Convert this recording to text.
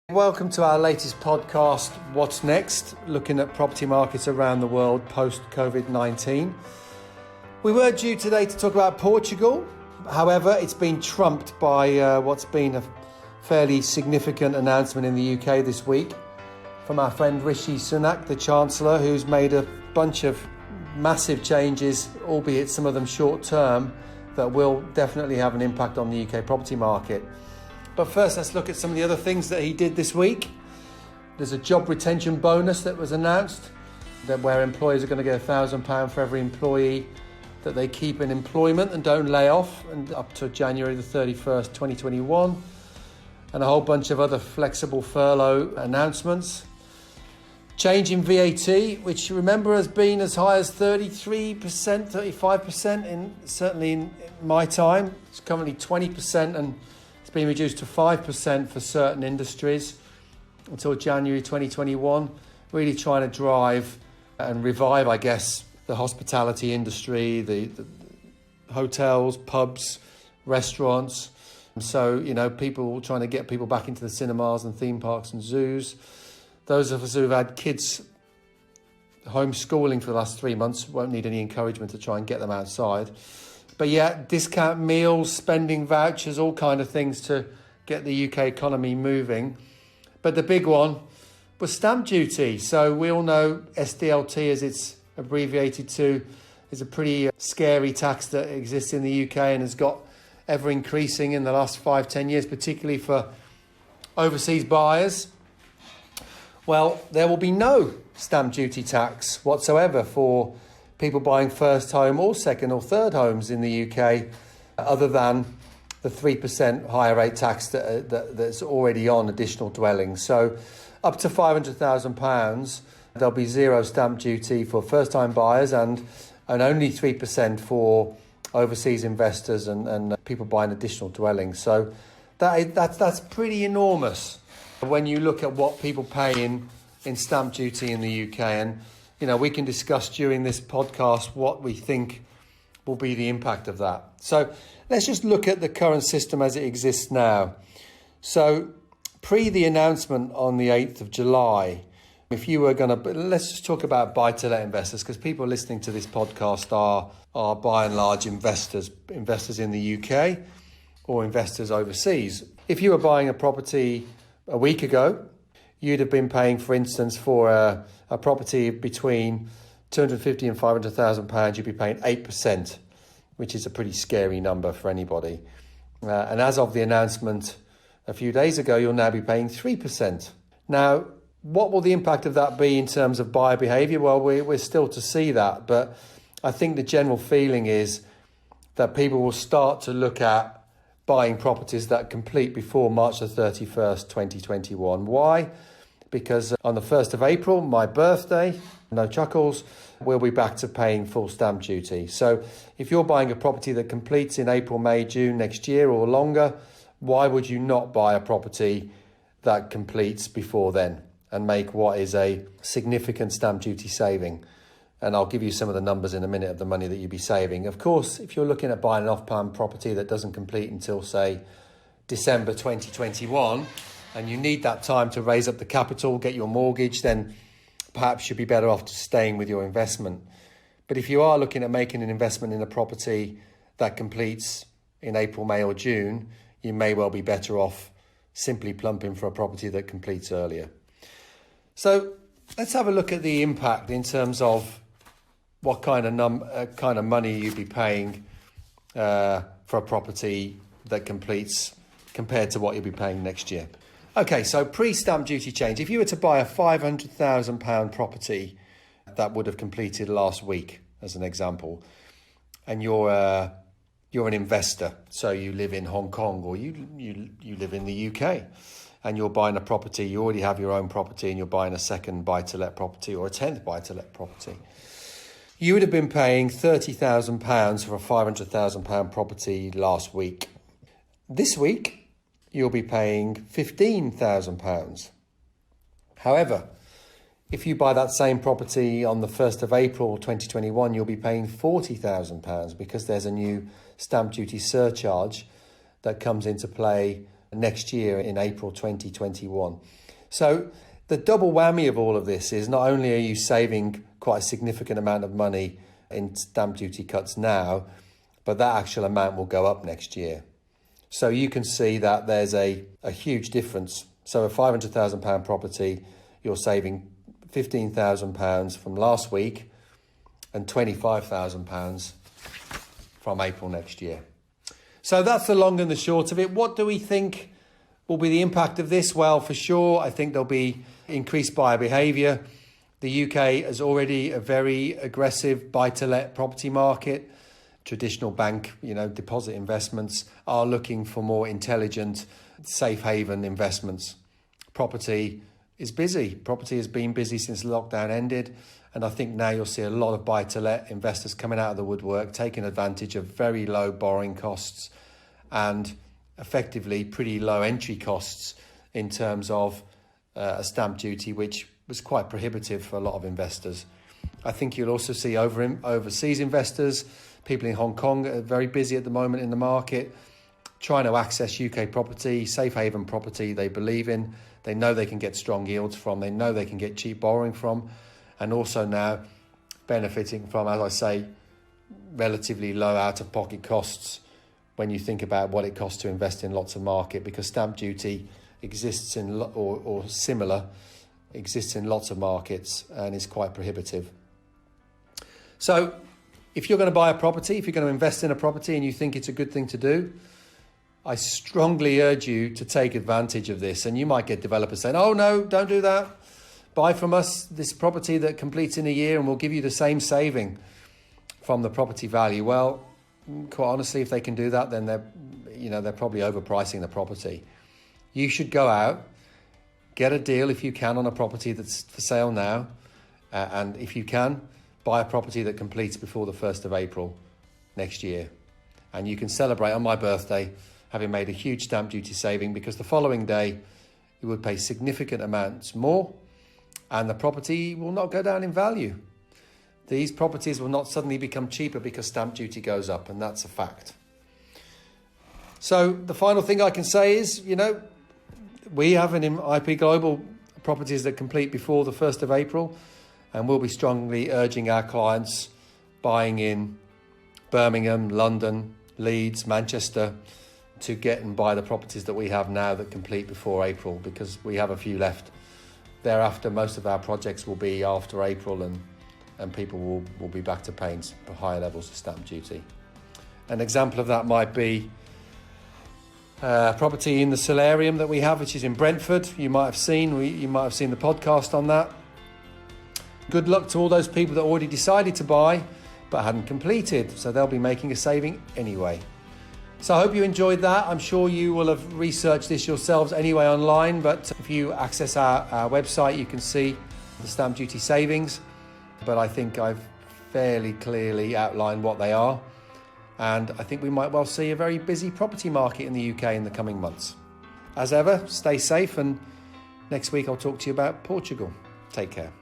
Welcome to our latest podcast, What's Next? Looking at property markets around the world post-COVID-19. We were due today to talk about Portugal. However, it's been trumped by what's been a fairly significant announcement in the UK this week from our friend Rishi Sunak, the Chancellor, who's made a bunch of massive changes, albeit some of them short-term, that will definitely have an impact on the UK property market. But first, let's look at some of the other things that he did this week. There's a job retention bonus that was announced, where employers are going to get £1,000 for every employee that they keep in employment and don't lay off, and up to January the 31st, 2021. And a whole bunch of other flexible furlough announcements. Change in VAT, which remember has been as high as 33%, 35% certainly in my time. It's currently 20%, and it's been reduced to 5% for certain industries until January 2021, really trying to drive and revive, I guess, the hospitality industry, the hotels, pubs, restaurants. So, people trying to get people back into the cinemas and theme parks and zoos. Those of us who've had kids homeschooling for the last 3 months won't need any encouragement to try and get them outside. But yeah, discount meals, spending vouchers, all kind of things to get the UK economy moving. But the big one was stamp duty. So we all know SDLT, as it's abbreviated to, is a pretty scary tax that exists in the UK and has got ever increasing in the last 5-10 years, particularly for overseas buyers. Well, there will be no stamp duty tax whatsoever for people buying first home or second or third homes in the UK, other than the 3% higher rate tax that's already on additional dwellings. So up to £500,000, there'll be zero stamp duty for first time buyers and only 3% for overseas investors and people buying additional dwellings. So that's pretty enormous when you look at what people pay in stamp duty in the UK. And we can discuss during this podcast what we think will be the impact of that. So let's just look at the current system as it exists now. So pre the announcement on the 8th of July, if you were going to, let's just talk about buy-to-let investors, because people listening to this podcast are by and large investors in the UK or investors overseas. If you were buying a property a week ago, you'd have been paying, for instance, for a property between £250,000 and £500,000, you'd be paying 8%, which is a pretty scary number for anybody. And as of the announcement a few days ago, you'll now be paying 3%. Now, what will the impact of that be in terms of buyer behaviour? Well, we're still to see that, but I think the general feeling is that people will start to look at buying properties that complete before March the 31st, 2021. Why? Because on the 1st of April, my birthday, no chuckles, we'll be back to paying full stamp duty. So if you're buying a property that completes in April, May, June next year or longer, why would you not buy a property that completes before then and make what is a significant stamp duty saving? And I'll give you some of the numbers in a minute of the money that you'd be saving. Of course, if you're looking at buying an off-plan property that doesn't complete until, say, December 2021, and you need that time to raise up the capital, get your mortgage, then perhaps you'd be better off just staying with your investment. But if you are looking at making an investment in a property that completes in April, May or June, you may well be better off simply plumping for a property that completes earlier. So let's have a look at the impact in terms of what kind of money you'd be paying for a property that completes compared to what you'll be paying next year. Okay, so pre-stamp duty change. If you were to buy a £500,000 property that would have completed last week, as an example, and you're an investor, so you live in Hong Kong or you live in the UK, and you're buying a property, you already have your own property and you're buying a second buy-to-let property or a 10th buy-to-let property, you would have been paying £30,000 for a £500,000 property last week. This week, you'll be paying £15,000. However, if you buy that same property on the 1st of April 2021, you'll be paying £40,000 because there's a new stamp duty surcharge that comes into play next year in April 2021. So the double whammy of all of this is not only are you saving quite a significant amount of money in stamp duty cuts now, but that actual amount will go up next year. So you can see that there's a huge difference. So a £500,000 property, you're saving £15,000 from last week and £25,000 from April next year. So that's the long and the short of it. What do we think will be the impact of this? Well, for sure, I think there'll be increased buyer behaviour. The UK is already a very aggressive buy-to-let property market. Traditional bank, deposit investments are looking for more intelligent, safe haven investments. Property is busy. Property has been busy since lockdown ended. And I think now you'll see a lot of buy-to-let investors coming out of the woodwork, taking advantage of very low borrowing costs and effectively pretty low entry costs in terms of a stamp duty, which was quite prohibitive for a lot of investors. I think you'll also see overseas investors, people in Hong Kong are very busy at the moment in the market, trying to access UK property, safe haven property they believe in. They know they can get strong yields from, they know they can get cheap borrowing from, and also now benefiting from, as I say, relatively low out-of-pocket costs when you think about what it costs to invest in lots of market, because stamp duty exists in, or similar, exists in lots of markets and is quite prohibitive. So if you're going to buy a property, if you're going to invest in a property and you think it's a good thing to do, I strongly urge you to take advantage of this. And you might get developers saying, oh no, don't do that. Buy from us this property that completes in a year and we'll give you the same saving from the property value. Well, quite honestly, if they can do that, then they're probably overpricing the property. You should go out, get a deal if you can on a property that's for sale now. And if you can, buy a property that completes before the 1st of April next year. And you can celebrate on my birthday having made a huge stamp duty saving, because the following day you would pay significant amounts more and the property will not go down in value. These properties will not suddenly become cheaper because stamp duty goes up, and that's a fact. So the final thing I can say is, we have an IP Global properties that complete before the 1st of April, and we'll be strongly urging our clients buying in Birmingham, London, Leeds, Manchester to get and buy the properties that we have now that complete before April, because we have a few left. Thereafter, most of our projects will be after April, and people will be back to paying higher levels of stamp duty. An example of that might be property in the Solarium that we have, which is in Brentford. You might have seen the podcast on that. Good luck to all those people that already decided to buy but hadn't completed, so they'll be making a saving anyway. So I hope you enjoyed that. I'm sure you will have researched this yourselves anyway online, but if you access our website, you can see the stamp duty savings. But I think I've fairly clearly outlined what they are. And I think we might well see a very busy property market in the UK in the coming months. As ever, stay safe, and next week I'll talk to you about Portugal. Take care.